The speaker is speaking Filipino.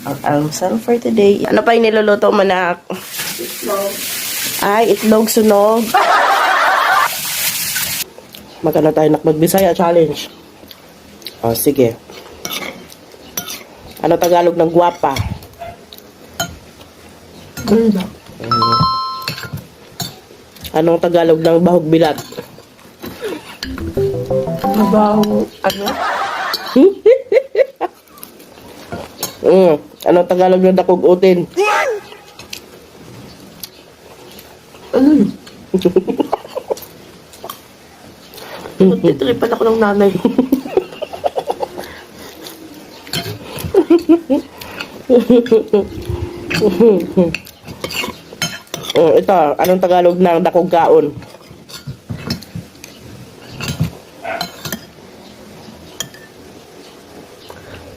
Ang almusal for today. Ano pa yung niluluto mo, nak? Itlog. Ay, itlog sunog. Magkano tayo nak magbisaya challenge? O, sige. Ano Tagalog ng guwapa? Ganda. Anong Tagalog ng bahog bilat? Mabaho. Ano? Anong Tagalog ng dakog utin? Ano yun? Nagtitripan ako ng nanay. Ito, anong Tagalog ng dakog kaon?